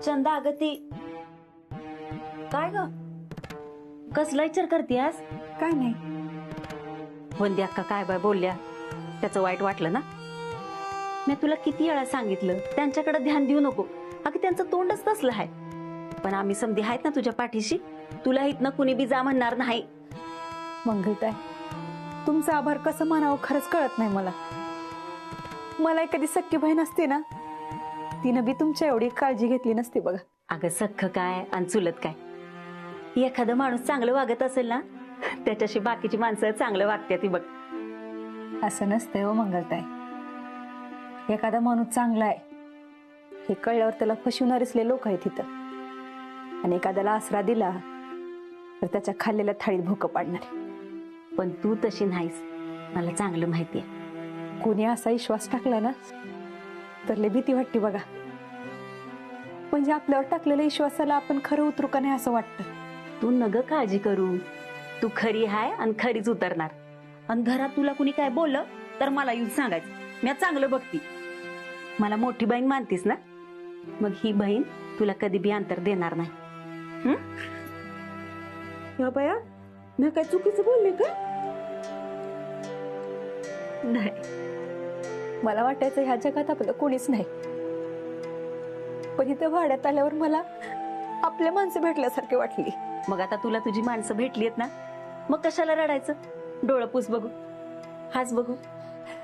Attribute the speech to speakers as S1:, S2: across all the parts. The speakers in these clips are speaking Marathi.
S1: चंदा अगं ती काय ग कसला विचार करतेस?
S2: काय नाही.
S1: वंद्या का काय बाय बोलल्या त्याचं वाईट वाटलं ना? मी तुला किती वेळा सांगितलं त्यांच्याकडे ध्यान देऊ नको. अगं त्यांचं तोंडच तसलं आहे. पण आम्ही समधी आहेत ना तुझ्या पाठीशी. तुला इथनं कुणी बी जा म्हणणार नाही.
S2: मंगलताई, तुमचा आभार कसं मानावं खरंच कळत नाही मला. मला एखादी सख्खी बहीण असते ना, तिनं बी तुमच्या एवढी काळजी घेतली नसती बघा.
S1: अगं सख्ख काय आणि चुलत काय, एखादा माणूस चांगलं वागत असेल ना त्याच्याशी बाकीची माणसं चांगलं वागते ती बघ.
S2: असं नसतंय हो मंगलताई. एखादा माणूस चांगला आहे हे कळल्यावर त्याला फसवणारेच लोक आहेत इथं. आणि एखाद्याला आसरा दिला तर त्याच्या खाल्लेल्या थाळीत भुकं पाडणारे.
S1: पण तू तशी नाहीस, मला चांगलं माहितीये.
S2: कोणी असा विश्वास टाकला ना तर लय भीती वाटते बघा. म्हणजे आपल्यावर टाकलेल्या विश्वासाला आपण खरं उतरू का नाही असं वाटतं.
S1: तू नग काळजी करू, तू खरी हाय आणि खरीच उतरणार. आणि घरात तुला कुणी काय बोललं तर मला येऊन सांगायचं. मी चांगलं बघती. मला मोठी बहीण मानतीस ना, मग ही बहीण तुला कधी बी अंतर देणार नाही.
S2: या बया, मी काय चुकीचं बोलले का?
S1: नाही,
S2: मला वाटायचं ह्या जगात आपलं कोणीच नाही. पण इथं वाड्यात आल्यावर मला आपल्या माणसं भेटल्यासारखे वाटली.
S1: मग आता तुला तुझी माणसं भेटलीत ना, मग कशाला रडायचं? डोळं पुस बघू, हास बघू,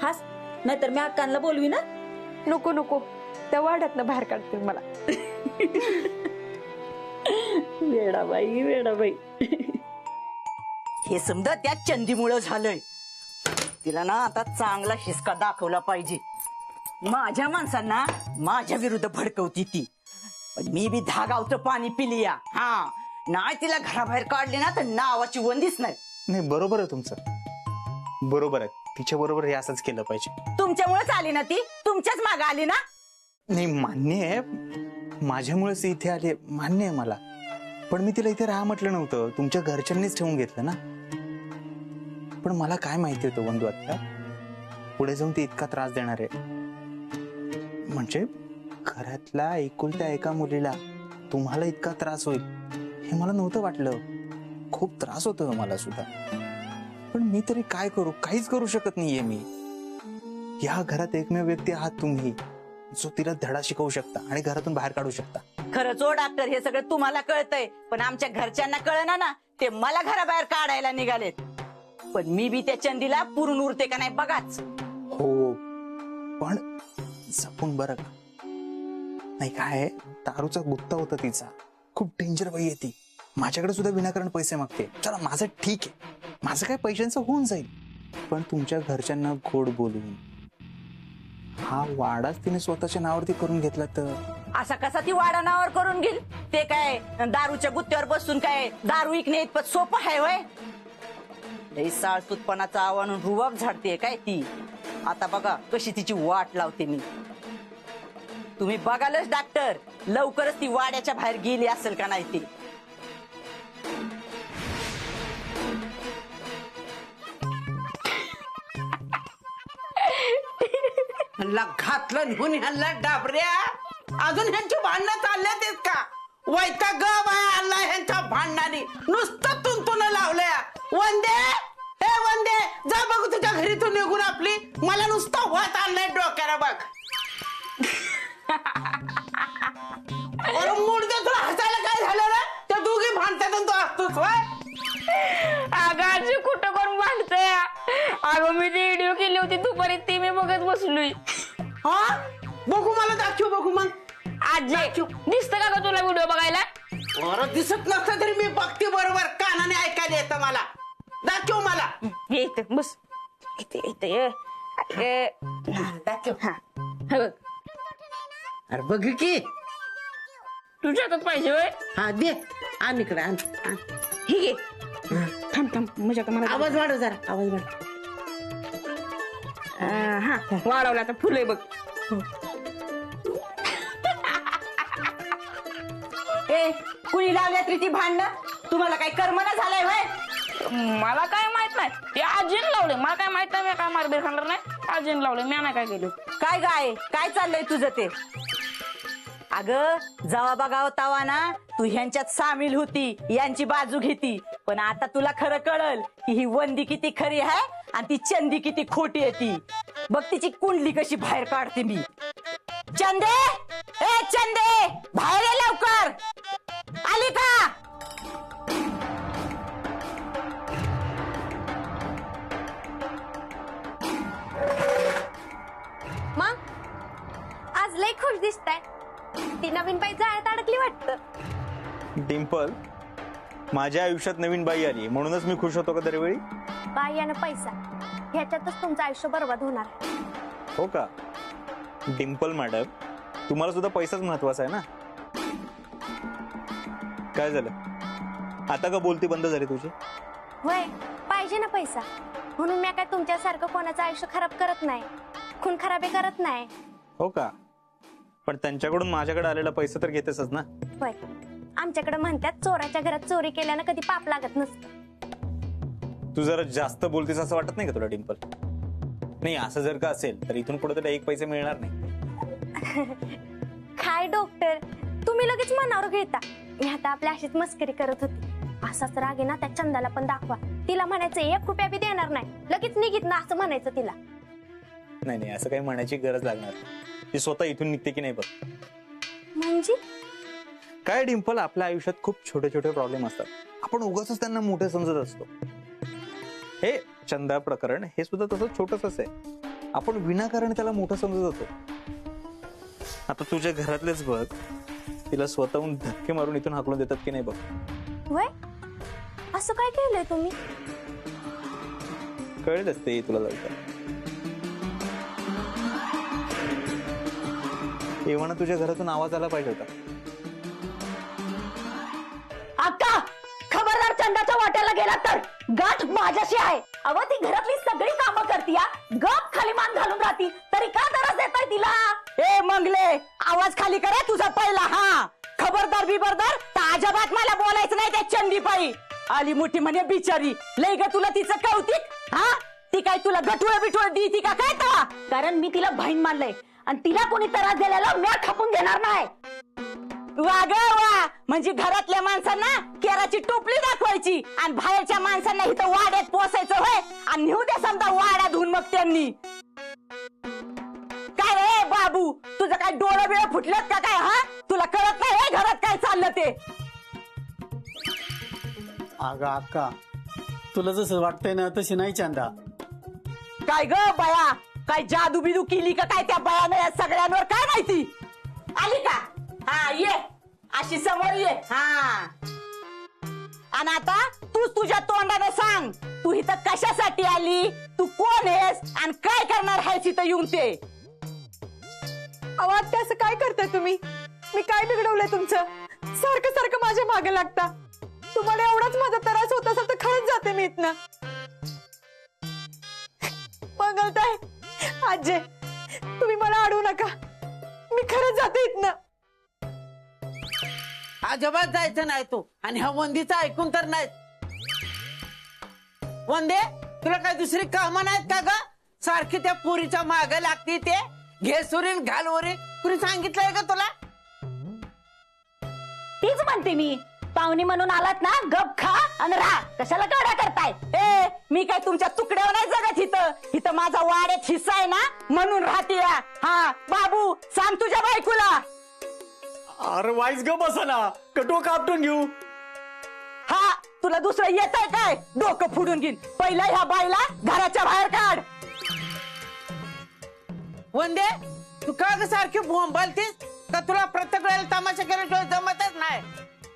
S1: हास. नाहीतर मी अक्कांना बोलवी ना.
S2: नको नको, त्या वाड्यातनं बाहेर काढतील मला.
S1: वेडाबाई वेडाबाई.
S3: हे समजा त्या चंदीमुळं झालंय. तिला ना आता चांगला हिसका दाखवला पाहिजे. माझ्या माणसांना माझ्या विरुद्ध भडकवती ती. पण मी बी 10 गावचं पाणी पिली या. हा, नाही तिला घराबाहेर काढले ना तर नावाची वंदीच नाही.
S4: नाही, बरोबर आहे तुमचं, बरोबर आहे. तिच्या बरोबर हे असंच केलं पाहिजे.
S3: तुमच्यामुळेच आली ना ती, तुमच्याच मागे आली ना.
S4: नाही, मान्य आहे, माझ्यामुळेच इथे आले, मान्य आहे मला. पण मी तिला इथे राहा म्हटलं नव्हतं, तुमच्या घरच्यांनीच ठेवून घेतलं ना. पण मला काय माहिती होतं बंधू, आता पुढे जाऊन ती इतका त्रास देणार आहे. म्हणजे घरातल्या एकुलत्या एका मुलीला तुम्हाला इतका त्रास होईल हे मला नव्हतं वाटलं. खूप त्रास होतो मला सुद्धा. पण मी तरी काय करू? काहीच करू शकत नाहीये मी. या घरात एकमेव व्यक्ती आहात तुम्ही जो तिला धडा शिकवू शकता आणि घरातून बाहेर काढू शकता.
S3: खरंच हो डॉक्टर, हे सगळं तुम्हाला कळतंय, पण आमच्या घरच्यांना कळना ना. ते मला घराबाहेर काढायला निघालेत. पण मी बी त्या चंदीला पुरून उरते का नाही बघाच.
S4: हो, पण जपून बरं का. नाही, काय दारूचा गुत्ता होता तिचा. खूप डेंजर बाई आहे ती. माझ्याकडे सुद्धा विनाकारण पैसे मागते. चला, माझं ठीक आहे, माझं काय पैशांचं होऊन जाईल. पण तुमच्या घरच्यांना गोड बोलून हा वाडाच तिने स्वतःच्या नावावरती करून घेतला तर
S3: असा कसा ती वाडा नावावर करून घेईल? ते काय दारूच्या गुत्त्यावर बसून काय दारू विकणे इतपत सोपं आहे होय? लई साळसूतपणाचा आव्हान रुबाब झाडते काय ती. आता बघा कशी तिची वाट लावते मी. तुम्ही बघालच डॉक्टर, लवकरच ती वाड्याच्या बाहेर गेली असेल का नाही ती.
S5: हल्ला घातलं निघून ह्यांना डाबऱ्या. अजून ह्यांची भांडणं चालल्यात आहेत का? वैता ग बाय आला ह्यांच्या भांडणाने नुसतं तुंतुन लावलंय. वंदे, हे वंदे, जा बघू तुझ्या घरी तू निघून आपली. मला नुसतं वाट आणलंय डोक्याला बघ. अरे मूड दे, तुला हसायला काय झालं रे? त्या दोघी भांडतात आणि तू असतोच होय.
S6: आगाची कुठं करून भांडतय. अगं मी ती व्हिडिओ केली होती दुपारी, ती मी बघत बसलोय.
S5: हा, बघू, मला दाखव बघू. मग
S6: आजी दिसत का ग तुला व्हिडिओ बघायला?
S5: बरं, दिसत नसतं तरी मी बघते बरोबर. कानाने ऐकायला येतं मला. दाखव मला.
S6: ये इथं बस. इथे इथे ये.
S5: दाखव.
S6: हा, हे बघ.
S5: अरे बघ की.
S6: तुझ्या हातात पाहिजे होय?
S5: हा, दे. आण इकडे, आण.
S6: हे घे. थांब थांब, म्हणजे आता मला
S5: आवाज वाढव जरा, आवाज वाढव.
S6: हा वाढवला आता फुले बघ.
S3: ए, कुणी लावल्यात ती भांडणं? तुम्हाला काही कर्मना झालंय होय?
S6: मला काय माहित नाही, ते आजीने लावले. मला काय माहित नाही, मी काय मारबीर खाणार नाही. आजीने लावले, मी नाही काय केलं.
S3: काय गाय, काय चाललंय तुझं ते? अगं जेव्हा बघावं तवा ना तू ह्यांच्यात सामील होती, यांची बाजू घेती. पण आता तुला खरं कळल की ही वंदी किती खरी आहे आणि ती चंदी किती खोटी आहे ती. बघ तिची कुंडली कशी बाहेर काढते मी. चंदे, ए चंदे, बाहेर ये लवकर. आली का?
S7: मग आज लय खुश दिसताय. ती नवीन बाई जाळ्यात अडकली वाटतं.
S4: डिम्पल, माझ्या आयुष्यात नवीन बाई आली म्हणूनच मी खुश होतो का दरवेळी?
S7: बाई आणि पैसा ह्याच्यातच तुमचं आयुष्य बरबाद होणार.
S4: हो का? डिम्पल मॅडम, तुम्हाला सुद्धा पैसाच महत्वाचा आहे ना? काय झालं आता? का बोलती बंद झाली तुझी?
S7: होय, पाहिजे ना पैसा, म्हणून मी काय तुमच्यासारखं कोणाचं आयुष्य खराब करत नाही, खून खराबी करत नाही.
S4: हो का? पण त्यांच्याकडून माझ्याकडे आलेला पैसा तर घेतेसच ना?
S7: होय, आमच्याकडे म्हणतात चोराच्या घरात चोरी केल्यानं कधी पाप लागत नसतं.
S4: तू जरा जास्त बोलतेस असं वाटत नाही का तुला डिम्पल? नाही, असं जर का असेल तर इथून पुढे तुला एक पैसे मिळणार नाही.
S7: काय डॉक्टर, तुम्ही लगेच मनावर घेता. मी आता आपल्या अशीच मस्करी करत होती. असाच राग आहे ना त्या चंदाला पण दाखवा. तिला म्हणायचं 1 रुपया बी देणार नाही, लगेच निघित ना असं म्हणायचं तिला.
S4: नाही नाही, असं काही म्हणायची गरज लागणार. ती स्वतः इथून निघते की नाही बघ.
S7: म्हणजे
S4: काय डिम्पल, आपल्या आयुष्यात खूप छोटे छोटे प्रॉब्लेम असतात. आपण उगाच त्यांना मोठे समजत असतो. हे चंदा प्रकरण हे सुद्धा तसं छोटंच आहे. आपण विनाकारण त्याला मोठं समजत होतो. आता तुझ्या घरातलेच बघ, तिला स्वतःहून धक्के मारून इथून हाकलून देतात की नाही बघ.
S7: वय असं काय केलंय तुम्ही?
S4: कळेलच ते तुला लवकर. तेव्हा तुझ्या घरातून आवाज आला पाहिजे होता.
S1: अक्का, खबरदार चंदाच्या वाट्याला गेला तर गाठ माझ्याशी आहे. अव ती घरातली सगळी कामं करती, गप खाली मान घालून राहती, तरी का तरस देताय तिला?
S3: ए मंगले, आवाज खाली करा तुझा पहिला. हा, खबरदार बिबरदार, तर अजिबात मला बोलायचं नाही त्या चंदीपायी. आली मोठी म्हणे बिचारी, लय ग तुला तिचं कौतिक. हा, ती काय तुला गटुळ बिटुळ देती का काय तवा?
S1: कारण मी तिला बहीण मानलंय आणि तिला कोणी त्रास दिलेला म्या खपून घेणार नाही.
S3: वा ग वा, म्हणजे घरातल्या माणसांना केराची टोपली दाखवायची आणि बाहेरच्या माणसांना इथं वाड्यात पोसायचं होय. आणि नेऊ दे समजा वाडा धुवून मग त्यांनी. काय रे बाबू, तुझं काय डोळं बिळं फुटलं का काय? हा, तुला कळत नाही हे घरात काय चाललं ते?
S8: अगं अक्का, तुला जसं वाटतंय ना तशी नाही चंदा.
S3: काय ग बया, काय जादू बिदू केली का काय त्या बयानं या सगळ्यांवर? काय माहिती? आली का? हा ये, अशी समोर ये. हा, आणि आता तूच तुझ्या तोंडाने सांग, तू इथं कशासाठी आली, तू कोण आहेस आणि काय करणार आहेस इथं येऊन ते?
S2: अहो आत्या, असं काय करताय तुम्ही? मी काय बिघडवलंय तुमचं? सारखं सारखं माझ्या मागे लागता. तुम्हाला एवढाच माझा त्रास होत असेल तर खरंच जाते मी इथनं. मंगलताई, आजे, तुम्ही मला अडवू नका, मी खरंच जाते इथनं.
S5: अजिबात जायचं नाही तू. आणि हा वंदीचं ऐकून तर नाही. वंदे, तुला काय दुसरी कामं नाहीत का ग? सारखी त्या पुरीच्या माग लागती. ते घे सुरीन घाल वरील, कुणी सांगितलंय का तुला?
S1: तीच म्हणते मी, पाहुणी म्हणून आलात ना, गप खा आणि राहा. कशाला काढा करताय?
S3: ए, मी काय तुमच्या तुकड्यावर नाही जगत इथं. इथं माझा वाड्यात हिस्सा आहे ना, म्हणून राहते. हा बाबू, सांग तुझ्या बायकोला.
S8: अरे वाईस ग बसा ना, कटो कापटून घेऊ.
S3: हा, तुला दुसरं येत आहे काय? डोकं फोडून घेईन. पहिला ह्या बाईला घराच्या बाहेर काढ.
S5: वंदे, तू का ग सारखी बोंबालतीस? का तुला प्रत्येक वेळेला तमाशा केल्याशिवाय जमतच नाही?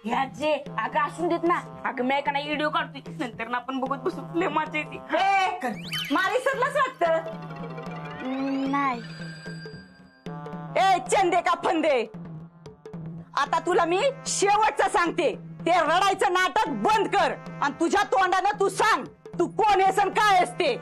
S6: ह्या जे अगं असून देत ना, अगं मी का नाही व्हिडिओ काढतोय, नंतर ना आपण बघत बसू. लय मजा येते.
S3: ए, मारीसरलाच वाटत.
S7: नाही.
S3: ए चंदे का फंदे, आता तुला मी शेवटचं सांगते, ते रडायचं नाटक बंद कर आणि तुझ्या तोंडानं तू सांग, तू कोण आहेस आणि काय आहेस ते.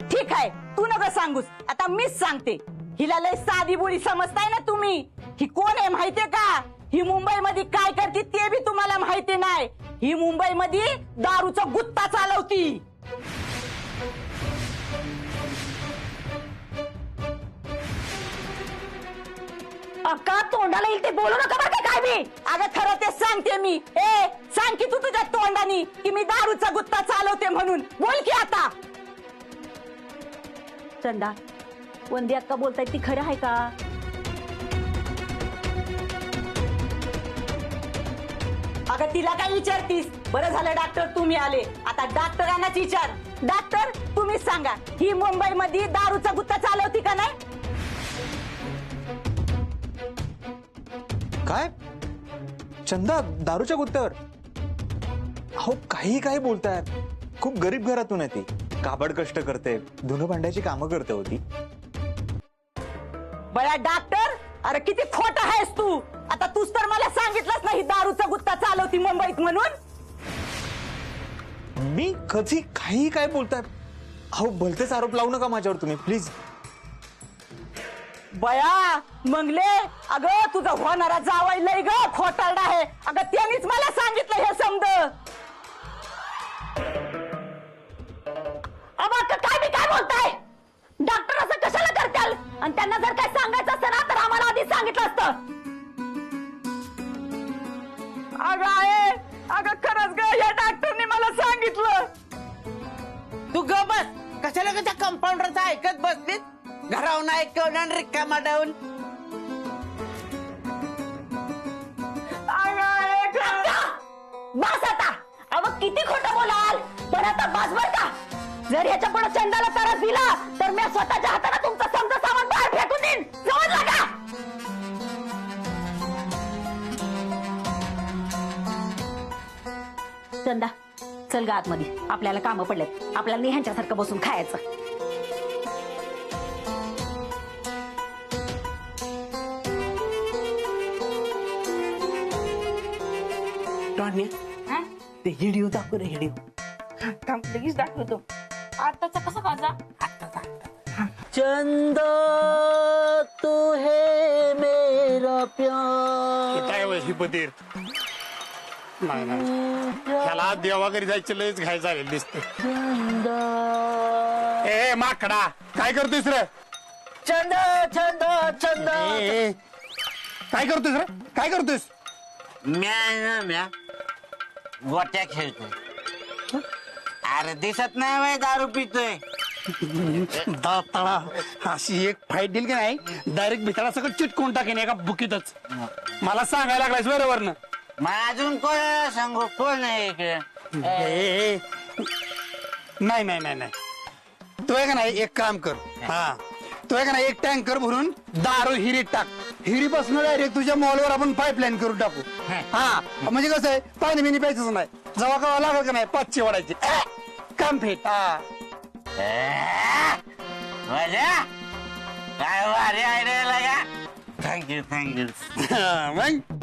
S3: ठीक आहे, तू नका सांगूस, आता मीच सांगते. हिला लय साधी बोली समजताय ना तुम्ही. ही कोण आहे माहितीये का? ही मुंबईमध्ये काय करते ते बी तुम्हाला माहिती नाही. ही मुंबईमध्ये दारूचा गुत्ता चालवती. अक्का तोंडाला येईल ते बोलू नका बरं का काय मी. अगं खरं ते सांगते मी. ए सांग की तू तुझ्या तोंडानी की मी दारूचा गुत्ता चालवते म्हणून. बोल की आता.
S1: चंदा, वंदी अक्का बोलतायत ती खरं आहे का?
S3: अगं तिला काय विचारतीस. बरं झालं डॉक्टर तुम्ही आले. आता डॉक्टरांनाच विचार. डॉक्टर तुम्हीच सांगा ही मुंबईमध्ये दारूचा गुत्ता चालवती का नाही.
S4: काय चंदा दारूच्या गुत्त्यावर? अहो काही काय बोलताय. खूप गरीब घरातून आहे ती. काबड कष्ट करते, धुणं भांड्याची कामं करते होती.
S3: बळा डॉक्टर अरे किती खोट आहेस तू. आता तूच तर मला सांगितलंच नाही दारूचा गुत्ता चालवती मुंबईत म्हणून.
S4: मी कधी काही काय बोलताय. अहो भलतेच आरोप लावू नका माझ्यावर तुम्ही प्लीज.
S3: बया मंगले अगं तुझा होणारा जावाई लय ग खोटारडा आहे. अगं त्यांनीच मला सांगितलं हे समज. काय मी काय बोलताय. डॉक्टर असं कशाला करताल. आणि त्यांना जर काय सांगायचं असतं ना तर आम्हाला आधीच सांगितलं असतं. अगं आहे अगं खरंच ग या डॉक्टरने मला सांगितलं.
S5: तू ग बस. कशाला का त्या कंपाऊंडरचं ऐकत बसलीत. घरावून ऐकवून रिकामा डाऊन.
S3: बस आता. अव किती खोटं बोलाल. पण आता बस बर का. जर ह्याच्या पुढे चंदाला त्रास दिला तर मी स्वतःच्या हाताने तुमचं समजा सामान बाहेर फेकून देईन. समजलं का.
S1: चंदा चल ग आतमध्ये. आपल्याला कामं पडलेत. आपल्याला नाही ह्यांच्यासारखं बसून खायचं.
S5: टॉन्या ते हिडिओ दाखव रे हिडिओ.
S6: थांब लगेच दाखवतो. आताचा कसा काजा.
S5: चंद तू है मेरा प्यार.
S8: काय वय पतीर. नाही नाही ह्याला देवाघरी जायचं लयच घाय झालेलं दिसतं. ए माकडा काय करतोयस रे.
S5: चंद चंद चंद.
S8: ए, काय करतोयस रे काय करतोयस.
S9: म्या गोट्या खेळतोय. अरे दिसत नाही वय दारू पितोय.
S8: दाताळा अशी एक फाईट दिली की नाही डायरेक्ट भितळा सगळं चिटकून टाकेन एका बुकीतच. मला सांगायला लागलायस बरोबर ना.
S9: मग अजून कोण सांगू कोण आहे इकडे.
S8: नाही नाही नाही नाही तू आहे का नाही एक काम कर. हा तू आहे का नाही एक टँकर भरून दारू हिरीत टाक. हिरीपासून डायरेक्ट तुझ्या मॉलवर आपण पाईपलाईन करून टाकू. हा म्हणजे कसं आहे पाणी बिनी प्यायचंच नाही. जवा कवा लागल का नाही 500 वाढायची काम फेट. हा
S9: मजा काय वारी आयडिया लागा. Thank you thank you.
S8: मग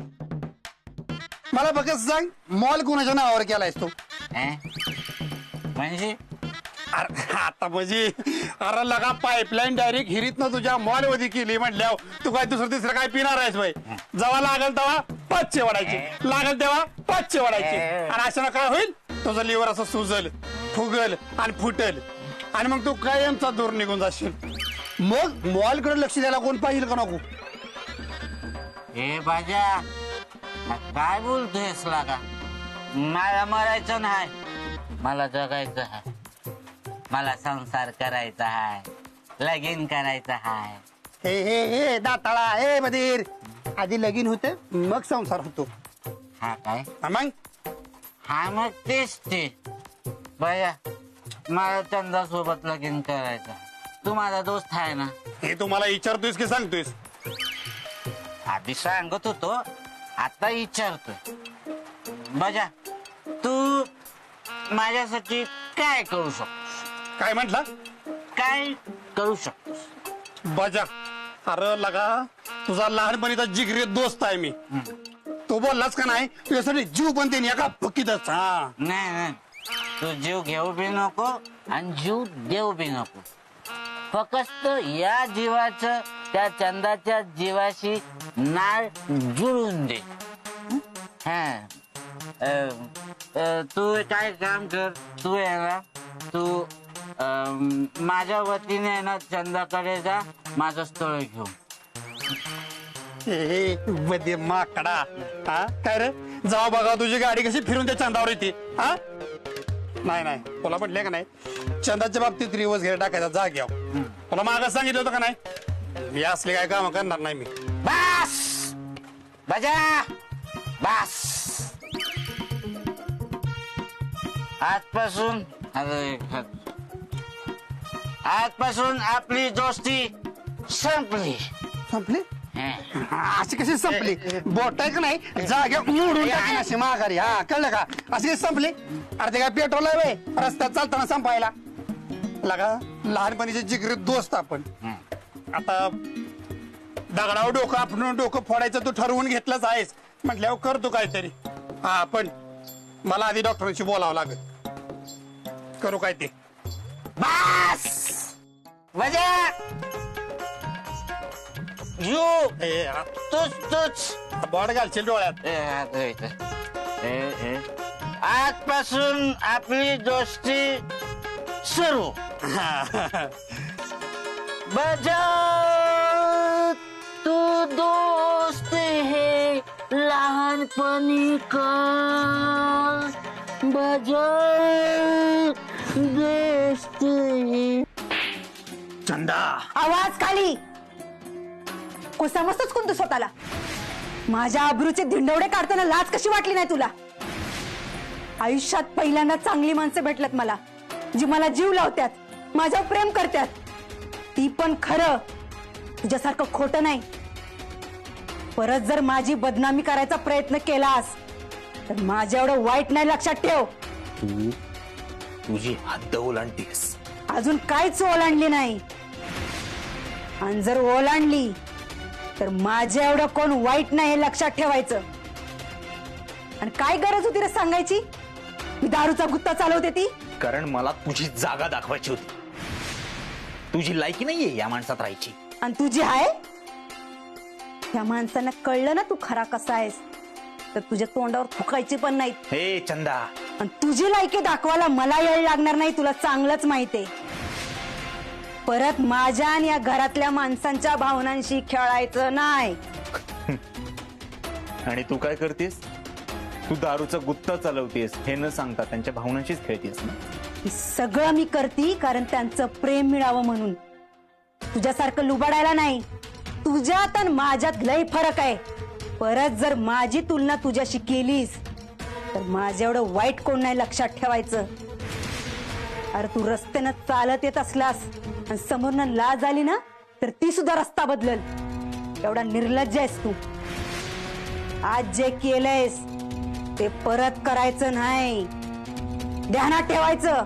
S8: मला बघत सांग मॉल कुणाच्या नावावर केलायस तू.
S9: म्हणजे
S8: अरे आता म्हणजे अरे लगा पाईपलाईन डायरेक्ट हिरीत ना तुझ्या मॉल मध्ये केली म्हटल्यावर तू काय दुसरं तिसरं काय पिणार आहेस बाई. जेव्हा लागल तेव्हा 500 वाढायचे. लागल तेव्हा 500 वाढायचे. आणि अशानं काय होईल तुझं लिव्हर असं सुजल फुगल आणि फुटल आणि मग तू कायमचा दूर निघून जाशील. मग मॉल कडे लक्ष द्यायला कोण पाहिजे का नको.
S9: हे बाजा काय बोलतोयस लागा. मला मरायचं नाही. मला जगायचं आहे. मला संसार करायचा आहे. लगीन करायचं आहे.
S8: हे हे हे दाताळा हे बधीर आधी लगीन होते मग संसार होतो.
S9: हा काय
S8: मग
S9: हा मग तेच ते. बाया मला चंदा सोबत लगीन करायचं. तू माझा दोस्त आहे ना.
S8: हे तुम्हाला विचारतोयस की सांगतोयस.
S9: आधी सांगत होतो आता विचारतोय. बजा तू माझ्यासाठी काय करू शकतोस.
S8: काय म्हटला
S9: काय करू शकतोस.
S8: बजा अरे लगा तुझा लहानपणीचा जिगरी दोस्त आहे मी. तू बोललास का नाही तुझ्यासाठी जीव पण देईन एका फकीतच. हा
S9: नाही नाही तू जीव घेऊ बी नको आणि जीव देऊ बी नको. फक्त या जीवाचं त्या चंदाच्या जीवाशी नाळ जुळून दे. हा तू काय काम कर. तू आहे ना तू माझ्या वतीने ना चंदाकडे जा माझं स्थळ घेऊन.
S8: मध्ये माकडा हा काय रे जाऊ बघा तुझी गाडी कशी फिरून त्या चंदावर येते हा नाही नाही तुला म्हटलंय का नाही चंदाच्या बाबतीत रिवर्स घ्यायला टाकायचा जा घ्या तुला मागं सांगितलं होतं का नाही मी असले काय काम करणार नाही मी
S9: बस बजा बस आजपासून आपली दोस्ती संपली
S8: संपली अशी कशी संपली बोट आहे का नाही जाग्या मोडून टाकेन अशी माघारी हा कळलं का अशी कशी संपली अरे ते काय पेट्रोल आहे बे रस्त्यात चालताना संपायला लगा लहानपणीचे जिगरीत दोस्त आपण आता दगडावर डोकं आपण डोकं फोडायचं तू ठरवून घेतलंच आहेस म्हटल्यावर करतो काहीतरी हा पण मला आधी डॉक्टरांशी बोलावं लागेल करू काय ते
S9: बस बजा यू तूच
S8: बॉड घालशील डोळ्यात
S9: आजपासून आपली दोस्ती सुरू बजा तू दोस्त है लहानपणी का बजा दोस्त है
S4: चंदा
S2: आवाज खाली को समजतोच कोण तू स्वतःला माझ्या अब्रूचे धिंडवडे काढताना लाज कशी वाटली नाही तुला आयुष्यात पहिल्यांदा चांगली माणसं भेटल्यात मला जी मला जीव लावतात माझ्यावर प्रेम करतात ती पण खरं तुझ्यासारखं खोटं नाही परत जर माझी बदनामी करायचा प्रयत्न केलास तर माझ्या एवढं वाईट नाही लक्षात ठेव
S4: तू तुझी हद्द ओलांडतेस
S2: अजून काहीच ओलांडली नाही आणि जर ओलांडली तर माझ्या एवढं कोण वाईट नाही हे लक्षात ठेवायचं आणि काय गरज होती रे सांगायची मी दारूचा गुत्ता चालवते ती
S4: कारण मला तुझी जागा दाखवायची होती तुझी लायकी नाहीये या माणसात राहायची
S2: आणि तुझी आहे त्या माणसांना कळलं ना तू खरा कसा आहेस तर तुझ्या तोंडावर थुकायची पण नाही
S4: हे चंदा
S2: आणि तुझी लायकी दाखवायला मला येळ लागणार नाही तुला चांगलंच माहितीये परत माझ्या आणि या घरातल्या माणसांच्या भावनांशी खेळायचं नाही
S4: आणि तू काय करतेस तू दारूचा गुत्ता चालवतेस हे न सांगता त्यांच्या भावनांशीच खेळतेस ना
S2: हे सगळं मी करते कारण त्यांचं प्रेम मिळावं म्हणून तुझ्यासारखं लुबाडायला नाही तुझ्यात आणि माझ्यात लय फरक आहे परत जर माझी तुलना तुझ्याशी केलीस तर माझ्या एवढं वाईट कोण नाही लक्षात ठेवायचं अरे तू रस्त्यानं चालत येत असलास आणि समोरनं लाज आली ना तर ती सुद्धा रस्ता बदलल एवढा निर्लज्ज आहेस तू आज जे केलंयस ते परत करायचं नाही ध्यानात ठेवायचं